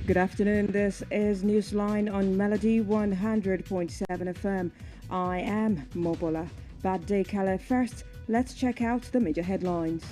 Good afternoon. This is Newsline on Melody 100.7 FM. I am Mobola. Bad day, Kale. First, let's check out the major headlines.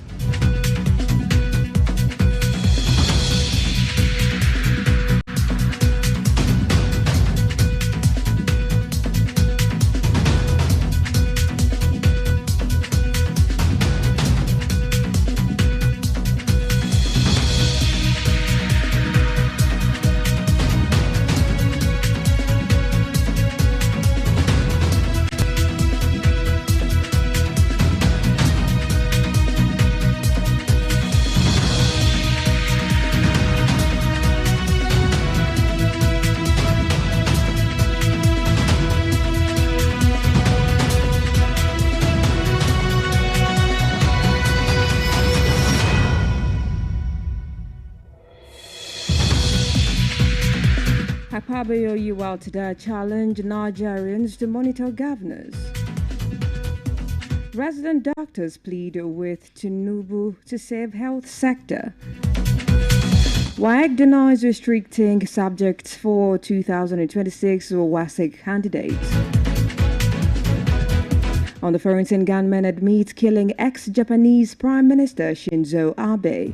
Akojopo Iroyin challenge Nigerians to monitor governors. Resident doctors plead with Tinubu to save health sector. WAEC denies restricting subjects for 2026 WASEC candidates. On the foreign, gunmen admit killing ex-Japanese Prime Minister Shinzo Abe.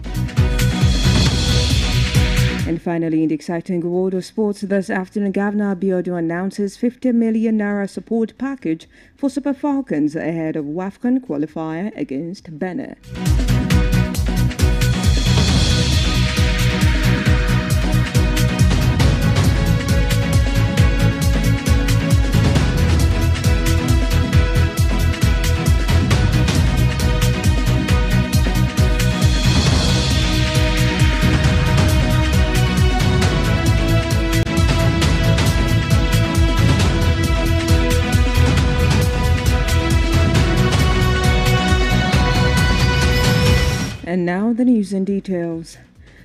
And finally, in the exciting world of sports, this afternoon, Governor Abiodun announces 50 million naira support package for Super Falcons ahead of WAFCON qualifier against Benin. And now the news in details.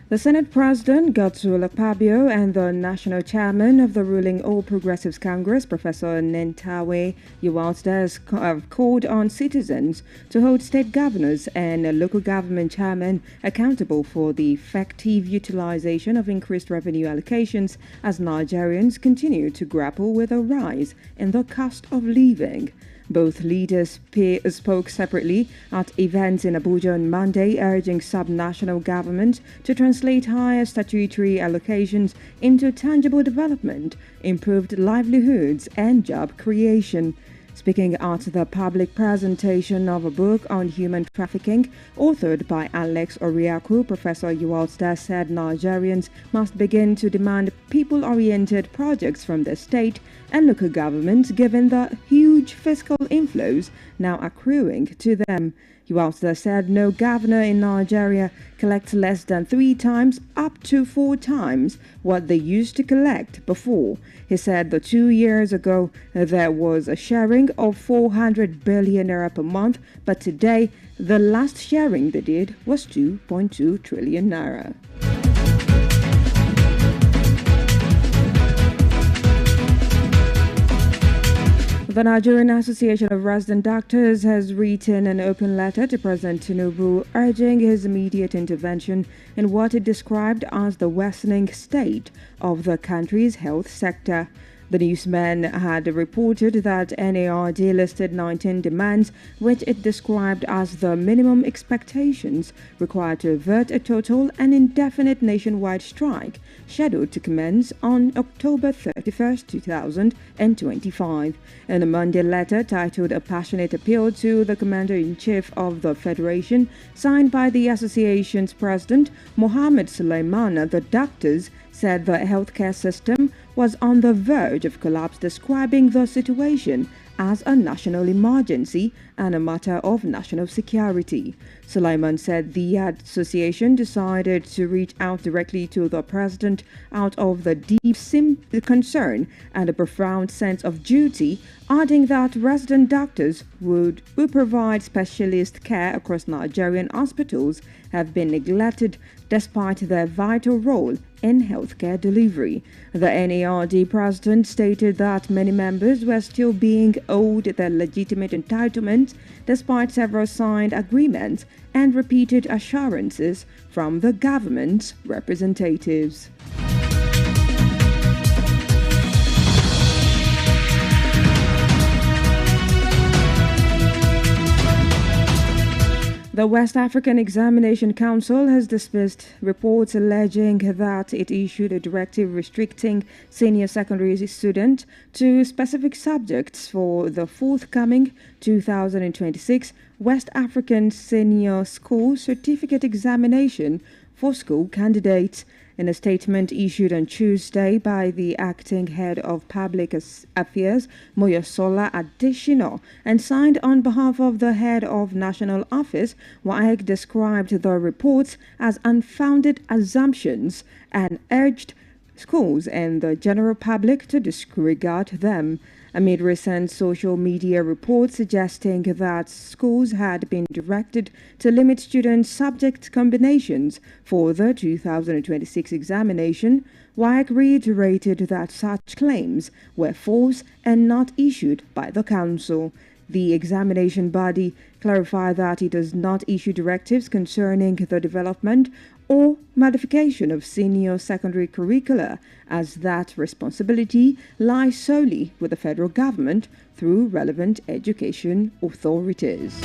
The Senate President, Godswill Akpabio, and the National Chairman of the ruling All Progressives Congress, Professor Nentawe Yewalda, have called on citizens to hold state governors and local government chairmen accountable for the effective utilization of increased revenue allocations as Nigerians continue to grapple with a rise in the cost of living. Both leaders spoke separately at events in Abuja on Monday, urging sub-national governments to translate higher statutory allocations into tangible development, improved livelihoods, and job creation. Speaking at the public presentation of a book on human trafficking, authored by Alex Oriaku, Professor Yewalda said Nigerians must begin to demand people-oriented projects from the state and local governments given the huge fiscal inflows now accruing to them. Yewalda said no governor in Nigeria collects less than 3 times up to 4 times what they used to collect before. He said that 2 years ago there was a sharing of 400 billion naira per month, but today the last sharing they did was 2.2 trillion naira. The Nigerian Association of Resident Doctors has written an open letter to President Tinubu urging his immediate intervention in what it described as the worsening state of the country's health sector. The newsman had reported that NARD listed 19 demands, which it described as the minimum expectations required to avert a total and indefinite nationwide strike, scheduled to commence on October 31, 2025. In a Monday letter titled A Passionate Appeal to the Commander-in-Chief of the Federation, signed by the association's president, Mohammed Suleiman, the doctors said the healthcare system was on the verge of collapse, describing the situation as a national emergency and a matter of national security. Sulaiman said the association decided to reach out directly to the president out of the deep concern and a profound sense of duty, adding that resident doctors who provide specialist care across Nigerian hospitals have been neglected despite their vital role in healthcare delivery. The NARD president stated that many members were still being owed their legitimate entitlements despite several signed agreements and repeated assurances from the government's representatives. The West African Examination Council has dismissed reports alleging that it issued a directive restricting senior secondary students to specific subjects for the forthcoming 2026 West African Senior School Certificate Examination for school candidates. In a statement issued on Tuesday by the acting head of public affairs, Moyosola Adeshino, and signed on behalf of the head of national office, WAEC described the reports as unfounded assumptions and urged schools and the general public to disregard them. Amid recent social media reports suggesting that schools had been directed to limit student subject combinations for the 2026 examination, WAEC reiterated that such claims were false and not issued by the Council. The examination body clarified that it does not issue directives concerning the development or modification of senior secondary curricula, as that responsibility lies solely with the federal government through relevant education authorities.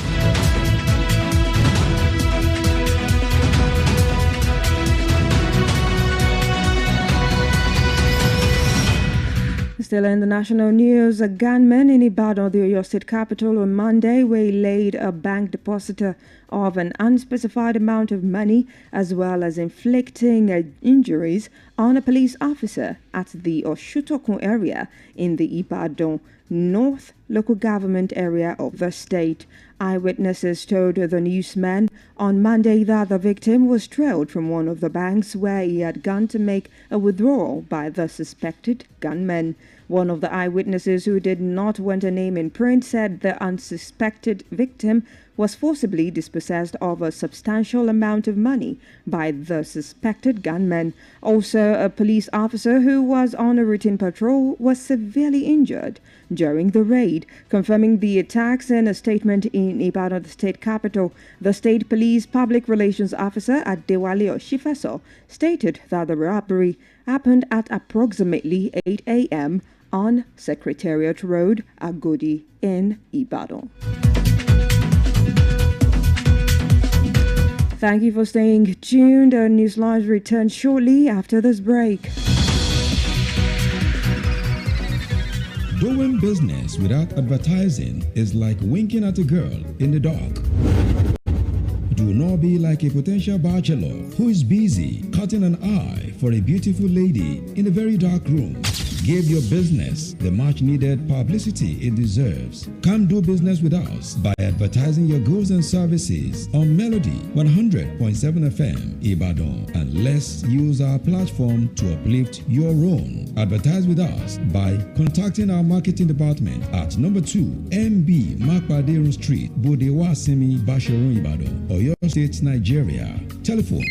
Still in the national news, a gunman in Ibadan, the Oyo State capital, on Monday waylaid a bank depositor of an unspecified amount of money, as well as inflicting injuries on a police officer at the Oshutokun area in the Ibadan North local government area of the state. Eyewitnesses told the newsman on Monday that the victim was trailed from one of the banks where he had gone to make a withdrawal by the suspected gunman. One of the eyewitnesses, who did not want a name in print, said the unsuspected victim was forcibly dispossessed of a substantial amount of money by the suspected gunman. Also, a police officer who was on a routine patrol was severely injured during the raid. Confirming the attacks in a statement in Ibadan, the state capital, the state police public relations officer Adewale Oshifeso stated that the robbery happened at approximately 8 a.m. on Secretariat Road, Agodi in Ibadan. Thank you for staying tuned. Our Newsline returns shortly after this break. Doing business without advertising is like winking at a girl in the dark. Do not be like a potential bachelor who is busy cutting an eye for a beautiful lady in a very dark room. Give your business the much needed publicity it deserves. Come do business with us by advertising your goods and services on Melody 100.7 FM Ibadan, and let's use our platform to uplift your own. Advertise with us by contacting our marketing department at number 2 MB Makpaderu Street, Bodewasimi, Basharun, Ibadan, Oyo State, Nigeria. Telephone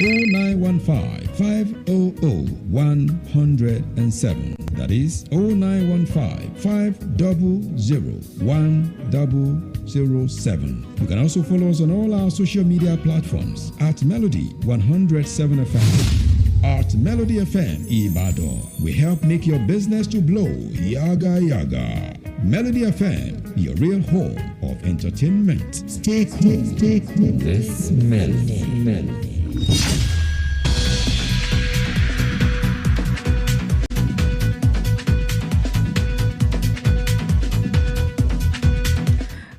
0915 500 107. That is 0915 500 1007. You can also follow us on all our social media platforms at Melody 107 FM. At Melody FM Ibadan, we help make your business to blow. Yaga yaga. Melody FM, your real home of entertainment. Stay cool. Stay cool. This melody.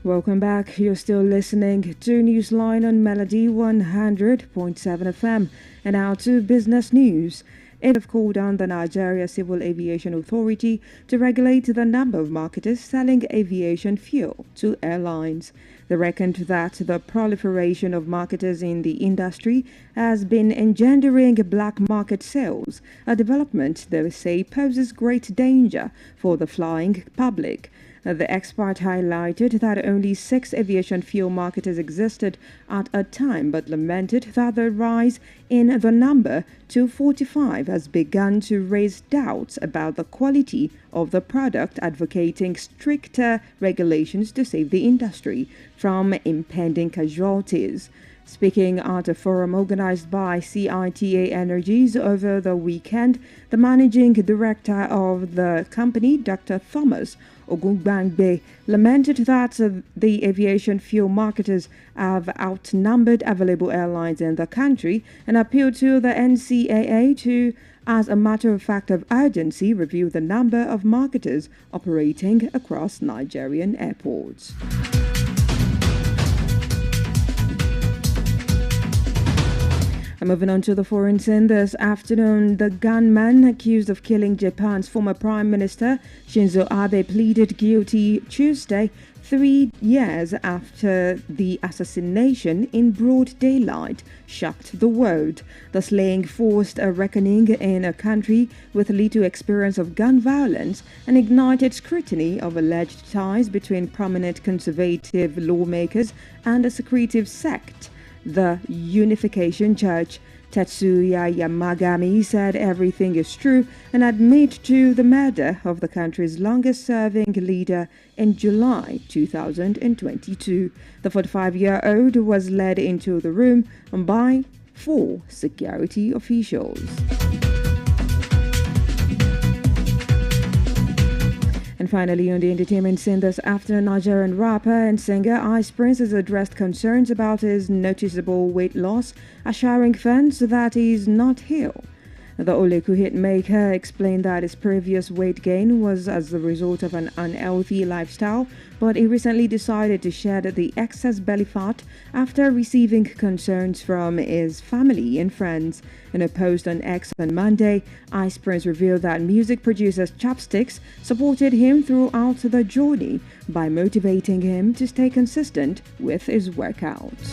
Welcome back. You're still listening to Newsline on Melody 100.7 FM. And now to business news. It have called on the Nigeria Civil Aviation Authority to regulate the number of marketers selling aviation fuel to airlines. They reckoned that the proliferation of marketers in the industry has been engendering black market sales, a development they say poses great danger for the flying public. The expert highlighted that only 6 aviation fuel marketers existed at a time, but lamented that the rise in the number to 45 has begun to raise doubts about the quality of the product, advocating stricter regulations to save the industry from impending casualties. Speaking at a forum organized by CITA Energies over the weekend, the managing director of the company, Dr. Thomas Ogungbangbe, lamented that the aviation fuel marketers have outnumbered available airlines in the country and appealed to the NCAA to, as a matter of fact of urgency, review the number of marketers operating across Nigerian airports. Moving on to the foreign scene this afternoon, the gunman accused of killing Japan's former Prime Minister Shinzo Abe pleaded guilty Tuesday, 3 years after the assassination in broad daylight shocked the world. The slaying forced a reckoning in a country with little experience of gun violence and ignited scrutiny of alleged ties between prominent conservative lawmakers and a secretive sect. The Unification Church. Tetsuya Yamagami said everything is true and admit to the murder of the country's longest-serving leader in July 2022. The 45-year-old was led into the room by 4 security officials. And finally, on the entertainment scene this afternoon, Nigerian rapper and singer Ice Prince has addressed concerns about his noticeable weight loss, assuring fans that he's not ill. The Oleku hitmaker explained that his previous weight gain was as a result of an unhealthy lifestyle, but he recently decided to shed the excess belly fat after receiving concerns from his family and friends. In a post on X on Monday, Ice Prince revealed that music producer Chopsticks supported him throughout the journey by motivating him to stay consistent with his workouts.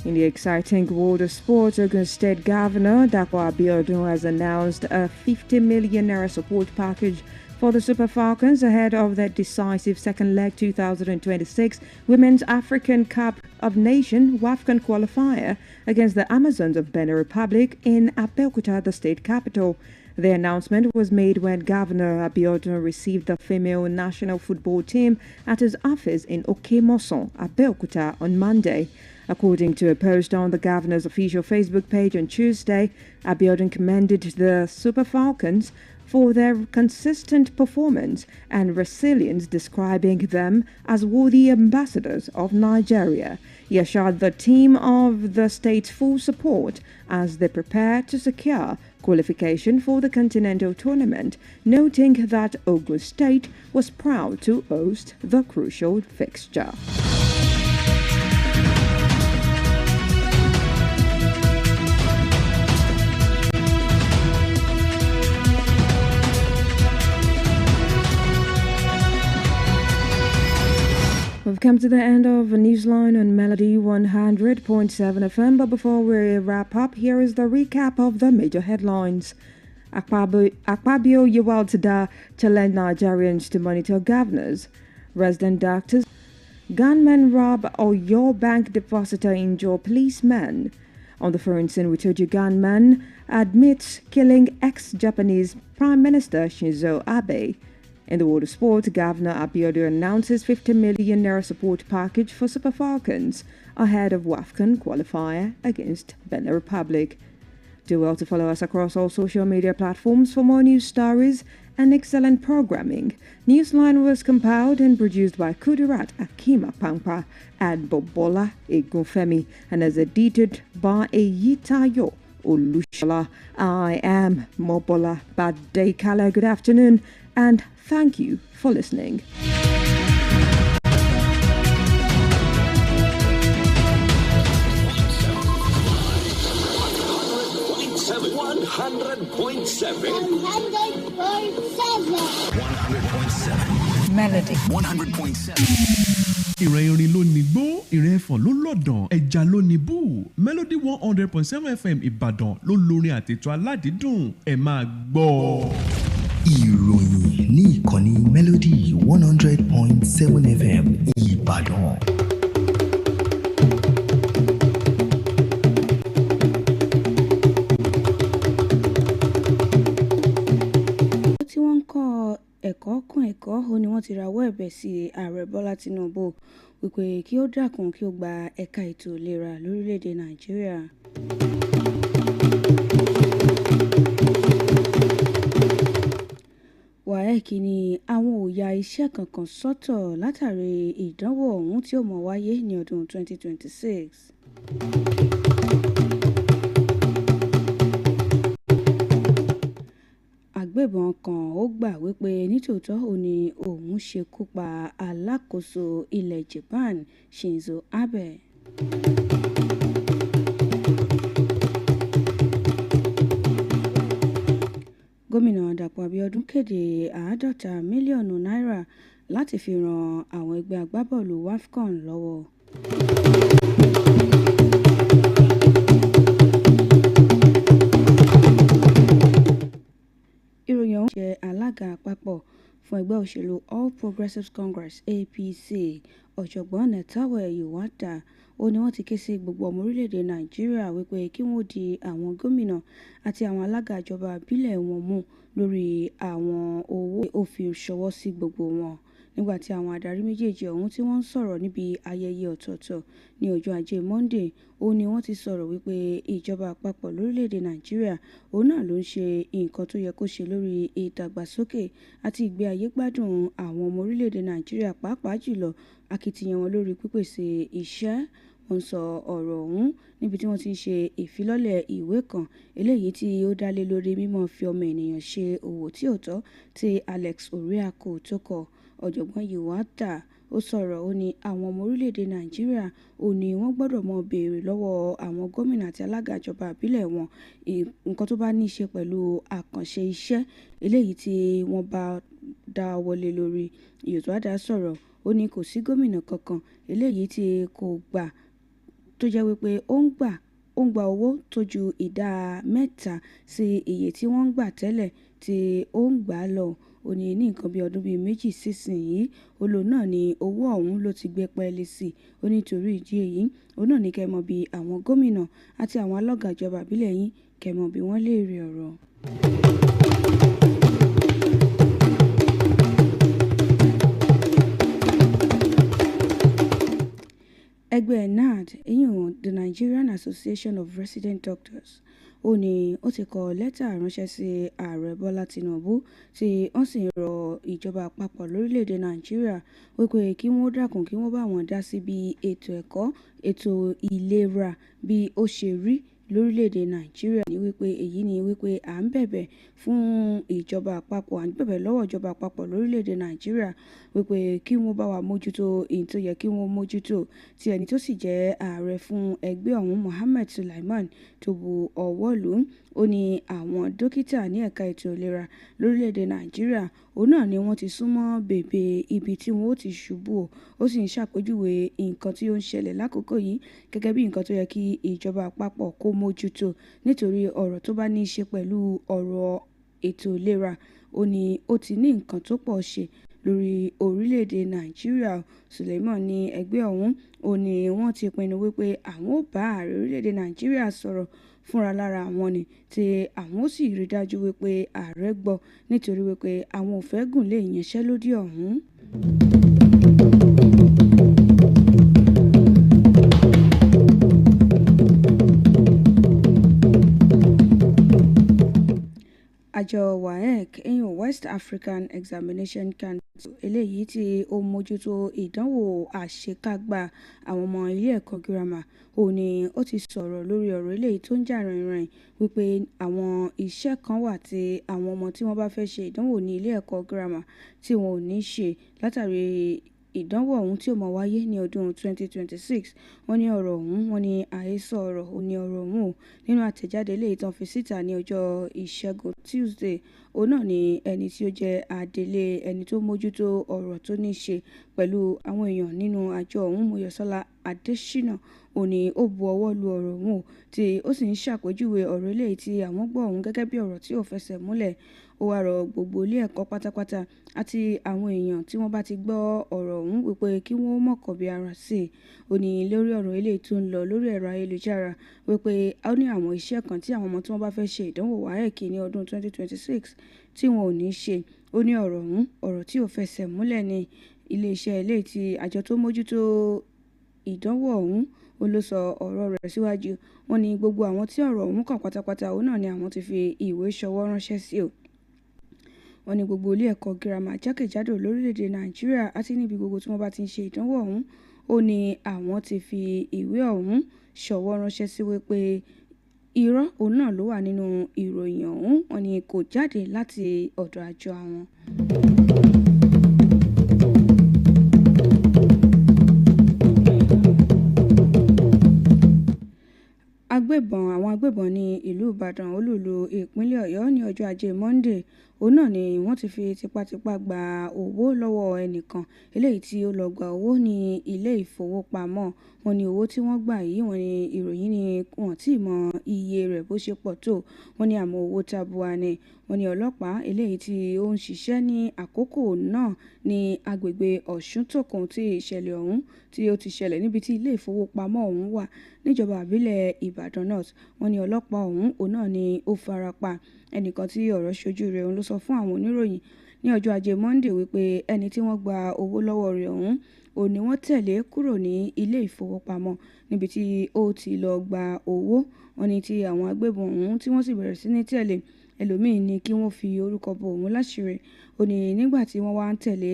In the exciting world of sports, Ogun State Governor Dapo Abiodun has announced a 50 million naira support package for the Super Falcons ahead of their decisive second leg 2026 Women's African Cup of Nations WAFCON qualifier against the Amazons of Benin Republic in Abeokuta, the state capital. The announcement was made when Governor Abiodun received the female national football team at his office in Okemoson, Abeokuta on Monday. According to a post on the governor's official Facebook page on Tuesday, Abiodun commended the Super Falcons for their consistent performance and resilience, describing them as worthy ambassadors of Nigeria. He assured the team of the state's full support as they prepare to secure qualification for the continental tournament, noting that Ogun State was proud to host the crucial fixture. We've come to the end of Newsline on Melody 100.7 FM, but before we wrap up, here is the recap of the major headlines. Akpabio Yewaltada challenged Nigerians to monitor governors. Resident doctors. Gunmen rob Oyo bank depositor injure policeman. On the foreign scene, we told you gunman admits killing ex-Japanese Prime Minister Shinzo Abe. In the world of sport, Governor Abiodun announces 50 million naira support package for Super Falcons ahead of WAFCON qualifier against Benin Republic. Do well to follow us across all social media platforms for more news stories and excellent programming. Newsline was compiled and produced by Kudirat Akima Pampa and Bobola Egunfemi and is edited by Eyitayo Olushola. I am Mobola Badekala. Good afternoon and thank you for listening. 100.7 Melody 100.7 ìrẹ̀ orin ló ní gbó ìrẹ̀ ẹ̀fọ̀n ló lọ̀dàn ẹja ló ní bú Melody 100.7 FM Ìbàdàn ló lórin àtètò aládìídùn ẹ̀ máa gbọ́. ìròyìn ní ìkànnì Melody 100.7 FM Ìbàdàn. tí wọ́n ń kọ́ ẹ̀kọ́ kún ẹ̀kọ́ ó ní wọ́n ti rawọ́ ẹ̀bẹ̀ sí ààrẹ Bọ́lá Tinubu wípé kí ó dákun kí ó gba ẹ̀ka ètò ìlera lórílẹ̀‐èdè Nàìjíríà. WAEC ní àwọn ò ya iṣẹ́ kankan sọ́tọ̀ látàrí ìdánwò ọ̀hún tí ó mọ̀ wáyé ní ọdún 2026. Agbébọn kan ó gbà wípé nítòótọ́ òun ṣekú pa alákòóso ilẹ̀ Japan Shinzo Abe. Gómìnà Dàpọ̀ Abíọ́dún kéde 50 mílíọ̀nù náírà láti fi ran àwọn ẹgbẹ́ agbábọ́ọ̀lù WAFCON lọ́wọ́. Ìròyìn ọ̀hún jẹ́ alága àpapọ̀ fún ẹgbẹ́ òṣèlú All Progressives Congress APC ọ̀jọ̀gbọ́n Netawe Iwata ó ní wọ́n ti ké sí gbogbo ọmọ orílẹ̀-èdè Nàìjíríà wípé kí wọ́n di àwọn gómìnà àti àwọn alága ìjọba ìbílẹ̀ wọn mú lórí àwọn owó òfin ṣọwọ́ sí gbogbo wọn. Nígbà tí àwọn adarí méjèèjì ọ̀hún tí wọ́n ń sọ̀rọ̀ níbi ayẹyẹ ọ̀tọ̀ọ̀tọ̀ ní ọjọ́ Ajé Monday ó ní wọ́n ti sọ̀rọ̀ wípé ìjọba àpapọ̀ lórílẹ̀‐èdè Nàìjíríà òun náà ló ń ṣe nǹkan tó yẹ kó ṣe lórí ìdàgbàsókè àti ìgbé ayé gbádùn àwọn ọmọ orílẹ̀‐èdè Nàìjíríà pàápàá jùlọ akitiyan wọn lórí pípèsè iṣẹ́. Wọ́n sọ ọ̀rọ̀ ọ̀hún níbi tí wọ́n ti ń ṣe ìfilọ́lẹ̀ ìwé kan eléyìí tí ó dá lé lórí mímọ́ fi ọmọ ènìyàn ṣe òwò tí ò tọ́ tí Alex Oriako tó kọ. Ọ̀jọ̀gbọ́n Iwata ó sọ̀rọ̀ ó ní àwọn ọmọ orílẹ̀-èdè Nàìjíríà ó ní wọ́n gbọ́dọ̀ mọ béèrè lọ́wọ́ àwọn gómìnà àti alága ìjọba ìbílẹ̀ wọn nǹkan tó bá ní í ṣe pẹ̀lú àkànṣe iṣẹ́ eléyìí tí wọ́n bá dá wọlé lórí. Iwata sọ̀rọ̀ ó ní kò sí gómìnà kankan eléyìí tí kò gbà tó jẹ́ wípé ó ń gba owó tó ju ìdá 3 sí iye tí wọ́n ń gbà tẹ́lẹ̀ tí ó ń gbà lọ. Ó ní nǹkan bí ọdún bíi 2 sísìnyí olò náà ni owó ọ̀hún ló ti gbé pẹ́ẹ́lí sí. Ó ní torí ìdí èyí òun náà ní kẹ́ mọ̀ bí àwọn gómìnà àti àwọn alága ìjọba ìbílẹ̀ yín kẹ́ mọ̀ bí wọ́n lè rí ọ̀rọ̀. Ẹgbẹ́ NARD the Nigerian Association of Resident Doctors ó ní ó ti kọ lẹ́tà ránṣẹ́ sí ààrẹ Bọ́lá Tinubu tí wọ́n sì ń rọ ìjọba àpapọ̀ lórílẹ̀‐èdè Nàìjíríà wípé kí wọ́n dákun kí wọ́n bá wọn dá sí bí ètò ẹ̀kọ́ ètò ìlera bí ó ṣe rí lórílẹ̀‐èdè Nàìjíríà ní wípé èyí ni wípé à ń bẹ̀bẹ̀ fún ìjọba àpapọ̀ à ń bẹ̀bẹ̀ lọ́wọ́ ìjọba àpapọ̀ lórílẹ̀‐èdè Nàìjíríà wípé kí wọ́n bá wa mójútó èyí tó yẹ kí wọ́n mójútó tí ẹni tó sì jẹ́ ààrẹ fún ẹgbẹ́ ọ̀hún Mohammed Sulaiman tó bu ọwọ́ lù ú. Ó ní àwọn dókítà ní ẹ̀ka ètò ìlera lórílẹ̀‐èdè Nàìjíríà òun náà ni wọ́n ti súnmọ́ bèbè ibi tí wọ́n ó ti ṣubú ó sì ń ṣàpèjúwe nǹkan tí ó ń ṣẹlẹ̀ lákòókò yìí gẹ́gẹ́ bí nǹkan tó yẹ kí ìjọba àpapọ̀ kó mójútó nítorí ọ̀rọ̀ tó bá ní í ṣe pẹ̀lú ọ̀rọ̀ ètò ìlera ó ní ó ti ní nǹkan tó pọ̀ ṣe lórí orílẹ̀-èdè Nàìjíríà. Suleiman ní ẹgbẹ́ ọ̀hún ó ní wọ́n ti pinnu wípé àwọn ó bá ààrẹ orílẹ̀-èdè Nàìjíríà sọ̀rọ̀ fúnra lára àwọn ni tí àwọn ó sì rí dájú wípé ààrẹ gbọ́ nítorí wípé àwọn ò fẹ́ gùn lé ìyanṣẹ́lódì ọ̀hún. Àjọ WAEC West African Examination Council eléyìí tí ó mójútó ìdánwò àṣekágbá àwọn ọmọ ilé ẹ̀kọ́ girama ó ní ó ti sọ̀rọ̀ lórí ọ̀rọ̀ eléyìí tó ń jà rìnrìn wípé àwọn iṣẹ́ kan wà tí àwọn ọmọ tí wọ́n bá fẹ́ ṣe ìdánwò ní ilé ẹ̀kọ́ girama tí wọn ò ní ṣe látàrí ìdánwò ọ̀hún tí ó máa wáyé ní ọdún 2026. Wọ́n ní ọ̀rọ̀ ọ̀hún wọ́n ní àhesọ ọ̀rọ̀ ò ní ọ̀rọ̀ ọ̀hún o. Nínú àtẹ̀jáde eléyìí tán fi síta ní ọjọ́ Ìṣẹ́gun Tuesday òun náà ni ẹni tí ó jẹ́ adelé ẹni tó mójútó ọ̀rọ̀ tó ní ṣe pẹ̀lú àwọn èèyàn nínú àjọ ọ̀hún Mọ́yọ̀sọ́lá Adéṣínà ó ní ó bu ọwọ́ lu ọ̀rọ̀ ọ̀hún tí ó sì ń ṣàpèjúwe ọ̀rọ̀ eléyìí tí àwọn gbọ́ ọ̀hún gẹ́gẹ́ bí ọ̀rọ̀ tí ò fẹsẹ̀ múlẹ̀. Ó wá rọ gbogbo ilé ẹ̀kọ́ pátápátá àti àwọn èèyàn tí wọ́n bá ti gbọ́ ọ̀rọ̀ ọ̀hún wípé kí wọ́n mọ̀kàn bí ara sí i. Ó ní lórí ọ̀rọ̀ eléyìí tó ń lọ lórí ẹ̀rọ ayélujára wípé ó ní àwọn iṣẹ́ kan tí àwọn ọmọ tí wọ́n bá fẹ́ ṣe ìdánwò WAEC ní ọdún 2026 tí wọn ò ní ṣe. Ó ní ọ̀rọ̀ ọ̀hún ọ̀rọ̀ tí ò fẹsẹ̀ múlẹ̀ ní iléeṣẹ́ eléyìí tí àjọ tó mójútó ìdánwò ọ̀hún ó ló sọ ọ̀rọ̀ rẹ̀ síwájú. Wọ́n ní gbogbo àwọn tí ọ̀rọ̀ ọ̀hún kàn pátápátá òun náà ni àwọn ti fi ìwé ṣọwọ́ ránṣẹ́ sí o. wọ́n ní gbogbo ilé ẹ̀kọ́ girama jákèjádò lórílẹ̀‐èdè Nàìjíríà àti níbi gbogbo tí wọ́n bá ti ń ṣe ìdánwò ọ̀hún ó ní àwọn ti fi ìwé ọ̀hún ṣọwọ́ ránṣẹ́ sí wípé irọ́ òun náà ló wà nínú ìròyìn ọ̀hún, wọ́n ní kò jáde láti ọ̀dọ̀ àjọ àwọn. àwọn agbébọn ní ìlú Ìbàdàn olúùlú ìpínlẹ̀ Ọ̀yọ́ ní ọjọ́ ajé Monday òun náà ni wọ́n ti fi tipátipá gba owó lọ́wọ́ ẹnìkan eléyìí tí ó lọ gba owó ní ilé ìfowópamọ́. Wọ́n ní owó tí wọ́n gbà yìí wọ́n ní ìròyìn ni wọ́n tí mọ iye rẹ̀ bó ṣe pọ̀ tó, wọ́n ní àmọ́ owó tabua ni. Wọ́n ní ọlọ́pàá eléyìí tí ó ń ṣiṣẹ́ ní àkókò náà ní agbègbè Ọ̀ṣuntòkun tí ìṣẹ̀lẹ̀ ọ̀hún tí ó ti ṣẹlẹ̀ níbi tí ilé ìfowópamọ́ ọ̀hún wà níjọba àbílẹ̀ Ìbàdàn North. Wọ́n ní ọlọ́pàá ọ̀hún òun náà ni ó farapa. Ẹnìkan tí ọ̀rọ̀ ṣojú rẹ̀ òun ló sọ fún àwọn oníròyìn ní ọjọ́ ajé Monday wípé ẹni tí wọ́n gba owó lọ́wọ́ rẹ̀ ọ̀hún òun ni wọ́n tẹ̀lé kúrò ní ilé ìfowópamọ́ níbi tí ó ti lọ gba owó. Wọ́n ní tí àwọn agbébọn ọ̀hún tí wọ́n sì bẹ̀rẹ̀ sí ní tẹ̀lé ẹlòmíín ní kí wọ́n fi orúkọ bo òun láṣìírí. Ó ní nígbà tí wọ́n wá ń tẹ̀lé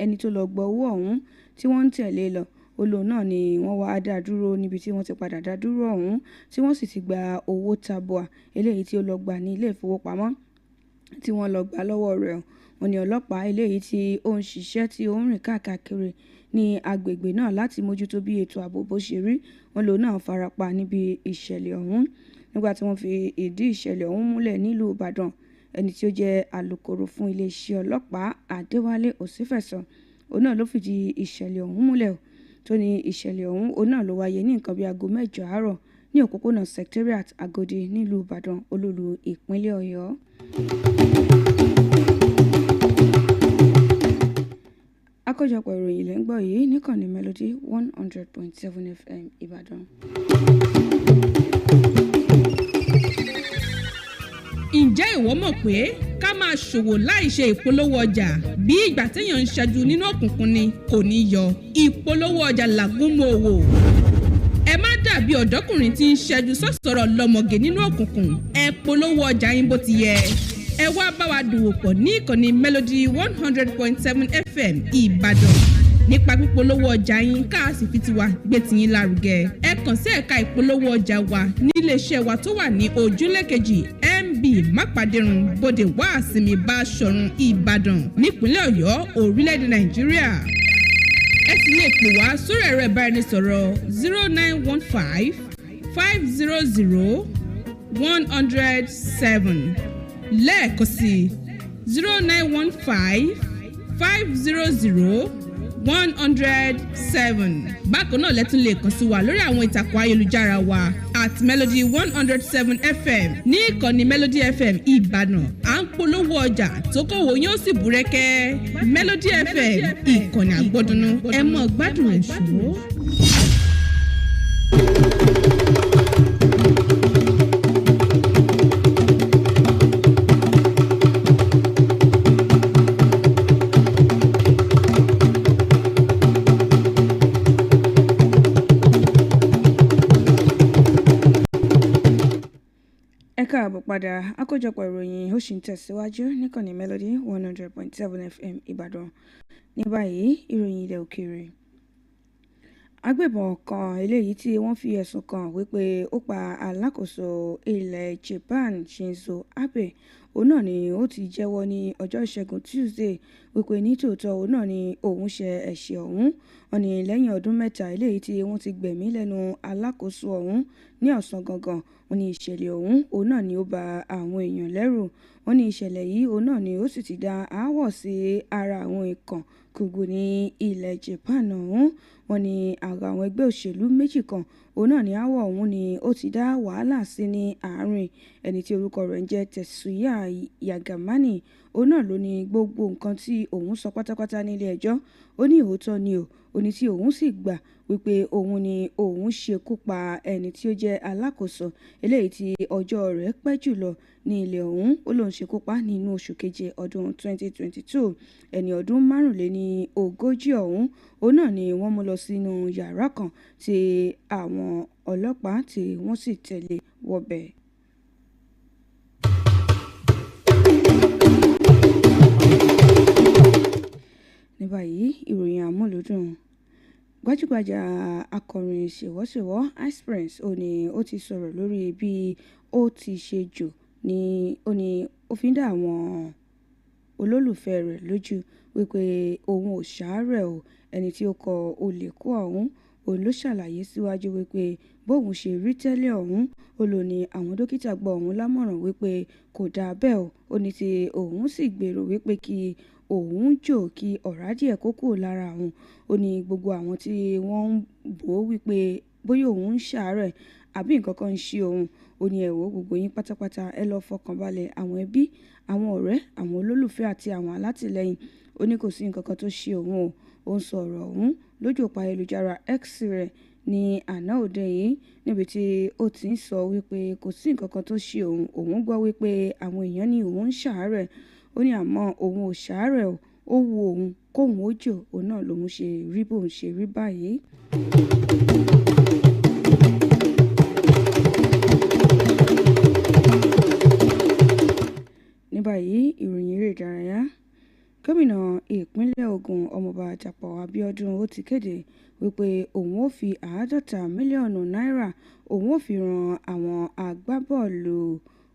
ẹni tó lọ gba owó ọ̀hún tí wọ́n ń tẹ̀lé lọ, olóò náà ni wọ́n wá dá dúró níbi tí wọ́n ti padà dá dúró ọ̀hún tí wọ́n sì ti gba owó tabua eléyìí tí ó lọ gbà ní ilé ìfowópamọ́ tí wọ́n lọ gbà lọ́wọ́ rẹ̀. Wọ́n ní ọlọ́pàá eléyìí tí ó ń ṣiṣẹ́ tí ó ń rìn káàkiri ní agbègbè náà láti mójútó bí ètò ààbò bó ṣe rí, wọ́n lòun náà farapa níbi ìṣẹ̀lẹ̀ ọ̀hún. Nígbà tí wọ́n fi ìdí ìṣẹ̀lẹ̀ ọ̀hún múlẹ̀ nílùú Ìbàdàn, ẹni tí ó jẹ́ alukoro fún iléeṣẹ́ ọlọ́pàá Adéwálé Òsínfẹ̀sọ òun náà ló fìdí ìṣẹ̀lẹ̀ ọ̀hún múlẹ̀ tó ní ìṣẹ̀lẹ̀ ọ̀hún òun náà ló wáyé ní nǹkan bí aago 8 àárọ̀ ní òpópónà Secretariat Agodi nílùú Ìbàdàn olúlu ìpínlẹ̀ Ọ̀yọ́. Àkójọpọ̀ ìròyìn lẹ́ ń gbọ́ yìí níkànnì Melody 100.7 FM Ìbàdàn. Ǹjẹ́ ìwọ mọ̀ pé ká máa ṣòwò láì ṣe ìpolówó ọjà bí ìgbà téèyàn ń ṣẹ́jú nínú òkùnkùn ni kò ní yọ? Ìpolówó ọjà làgúnmu òwò. Ẹ má dàbí ọ̀dọ́kùnrin tí ń ṣẹ́jú sọ̀sọ̀rọ̀ lọ́mọge nínú òkùnkùn. Ẹ polówó ọjà yín bó ti yẹ. Ẹ wá bá wa dòwò pọ̀ ní ìkànnì Melody 100.7 FM Ìbàdàn. Nípa pípolówó ọjà yín ká sì fi tiwa gbé tiyín lárugẹ. Ẹ kàn sí ẹ̀ka ìpolówó ọjà wa níléeṣẹ́ wa tó wà ní ojúlé kejì MB Mápàdérun Bódè Wàásìmí Báṣọ̀run Ìbàdàn nípínlẹ̀ Ọ̀yọ́ orílẹ̀-èdè Nàìjíríà. Ẹ sì lè pè wá sórí ẹ̀rọ ìbáraẹnisọ̀rọ̀ 0915 500 107 lẹ́ẹ̀kan sí 0915 500 107. Bákan náà lẹ́tún lè kàn sí wa lórí àwọn ìtàkùn ayélujára wa @Melody 107 FM ní ìkànnì Melody FM Ìbàdàn. À ń polówó ọjà tó kówó yóò sì búrẹ́kẹ́. Melody FM ìkànnì àgbọ́dúnú ẹ mọ̀ gbádùn ẹ̀ ṣòwò. Káàbọ̀ padà. Àkójọpọ̀ ìròyìn ó sì ń tẹ̀síwájú níkànnì Melody 100.7 FM Ìbàdàn. Ní báyìí ìròyìn ilẹ̀ òkèèrè. Agbébọn kan eléyìí tí wọ́n fi ẹ̀sùn kàn wípé ó pa alákòóso ilẹ̀ Japan Shinzo Abe òun náà ni ó ti jẹ́wọ́ ní ọjọ́ ìṣẹ́gun Tuesday wípé ní tòótọ́ òun náà ni òun ṣe ẹ̀ṣẹ̀ ọ̀hún. Wọ́n ní lẹ́yìn ọdún 3 eléyìí tí wọ́n ti gbẹ̀mí lẹ́nu alákòóso ọ̀hún ní ọ̀sán gangan. Wọ́n ní ìṣẹ̀lẹ̀ ọ̀hún òun náà ni ó bà àwọn èèyàn lẹ́rù. Wọ́n ní ìṣẹ̀lẹ̀ yìí òun náà ni ó sì ti dá aáwọ̀ sí ara àwọn ikàn kùgbù ní ilẹ̀ Japan ọ̀hún. Wọ́n ní àwọn ẹgbẹ́ òṣèlú méjì kan òun náà ni aáwọ̀ ọ̀hún ni ó ti dá wàhálà sí ní àárín. Ẹni tí orúkọ rẹ̀ ń jẹ́ Tetsuya Yagamani òun náà ló ní gbogbo nǹkan tí òun sọ pátápátá nílé ẹjọ́. Ó ní òótọ́ ni ó ní tí òun sì gbà wípé òun ni òun ṣekú pa ẹni tí ó jẹ́ alákòóso eléyìí tí ọjọ́ rẹ̀ pẹ́ jùlọ ní ilẹ̀ ọ̀hún. Ó lóun ṣekú pa nínú oṣù keje ọdún 2022. Ẹni ọdún 45 ọ̀hún òun náà ni wọ́n mú lọ sínú yàrá kan tí àwọn ọlọ́pàá tí wọ́n sì tẹ̀lé wọbẹ̀. ní báyìí ìròyìn àmúlòdùn. Gbajúgbajà akọrin ṣèwọ́ṣèwọ́ Ice Prince ó ti sọ̀rọ̀ lórí bí ó ti ṣe jò ní ó fi ń dá àwọn olólùfẹ́ rẹ̀ lójú wípé òun ò ṣàárẹ̀ o. Ẹni tí ó kọ olè kó ọ̀hún ló ṣàlàyé síwájú wípé bóun ṣe rí tẹ́lẹ̀ ọ̀hún ó lò ní àwọn dókítà gbọ́ òun lámọ̀ràn wípé kò dáa bẹ́ẹ̀ o. Ó ní tí òun sì gbèrò wípé kí òun jò kí ọ̀rá díẹ̀ kó kúrò lára òun. Ó ní gbogbo àwọn tí wọ́n ń bò ó wípé bóyá òun ń ṣàárẹ̀ àbí nǹkan kan ń ṣe òun. Ó ní ẹ wò gbogbo yín pátápátá ẹ lọ fọkàn balẹ̀, àwọn ẹbí, àwọn ọ̀rẹ́, àwọn olólùfẹ́ àti àwọn alátìlẹyìn. Ó ní kò sí nǹkan kan tó ṣe òun o. Ó ń sọ ọ̀rọ̀ ọ̀hún lójú òpó ayélujára X rẹ̀ ní àná òde yìí níbi tí ó ti ń sọ wípé kò sí nǹkan kan tó ṣe òun. Òun gbọ́ wípé àwọn èèyàn ní òun ń ṣàárẹ̀. Ó ní àmọ́ òun ò ṣàárẹ̀ o. Ó wu òun kóun ó jò, òun náà lòun ṣe rí bóun ṣe rí báyìí. Ní báyìí ìròyìn eré ìdárayá. Gómìnà ìpínlẹ̀ Ògùn Ọmọọba Dàpọ̀ Abíọ́dún ó ti kéde wípé òun ó fi 50 mílíọ̀nù náírà òun ó fi ran àwọn agbábọ́ọ̀lù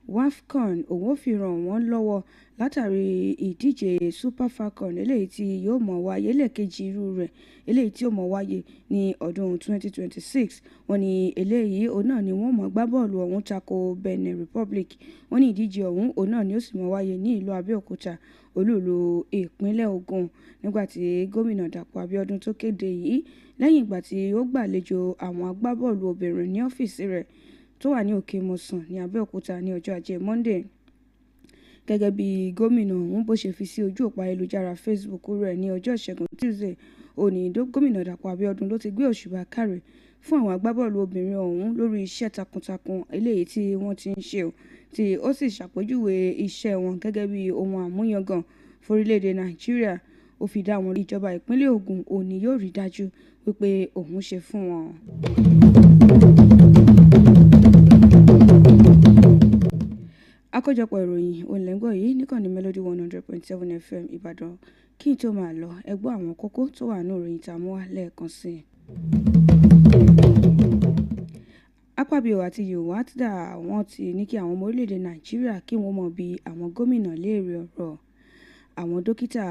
WAFCON, òun ó fi ràn wọ́n lọ́wọ́ látàrí ìdíje Super Falcon eléyìí tí yóò mọ̀ wáyé lẹ́ẹ̀kejì irú rẹ̀ eléyìí tí ó mọ̀ wáyé ní ọdún 2026. Wọ́n ní eléyìí náà ni wọ́n mọ̀ gbá bọ́ọ̀lù ọ̀hún tako Benin Republic. Wọ́n ní ìdíje ọ̀hún náà ni ó sì mọ̀ wáyé ní ìlú Abẹ́òkúta, olúùlú ìpínlẹ̀ Ògùn. Nígbàtí gómìnà Dàpọ̀ Abíọ́dún tó kéde yìí lẹ́yìn ìgbà tí ó gbàlejò àwọn agbábọ́ọ̀lù obìnrin ní ọ́fíìsì rẹ̀ tó wà ní Òkè Mọ̀sán ní Abẹ́òkúta ní ọjọ́ Ajé Monday. Gẹ́gẹ́ bí gómìnà ọ̀hún bó ṣe fi sí ojú òpó ayélujára Facebook rẹ̀ ní ọjọ́ Ìṣẹ́gun Tuesday, gómìnà Dàpọ̀ Abíọ́dún ló ti gbé òṣùbà káre fún àwọn agbábọ́ọ̀lù obìnrin ọ̀hún lórí iṣẹ́ takuntakun eléyìí tí wọ́n ti ń ṣe o, tí ó sì ṣàpèjúwe iṣẹ́ wọn gẹ́gẹ́ bí ohun àmúyangàn fórílẹ̀-èdè Nàìjíríà. Ó fi dá wọn ìjọba ìpínlẹ̀ Ògùn yóò rí dájú wípé òun ṣe fún wọn. Àkójọpọ̀ ìròyìn òǹlẹ́gbọ̀ yìí níkànnì Melody 100.7 FM Ìbàdàn. Kí n tó máa lọ, ẹ gbọ́ àwọn kókó tó wà nínú ìròyìn tá a mú wá lẹ́ẹ̀kan sí i. Akpabio àti Yewatda wọ́n ti ní kí àwọn ọmọ orílẹ̀-èdè Nàìjíríà kí wọ́n mọ̀ bí àwọn gómìnà léèrè ọ̀rọ̀. Àwọn dókítà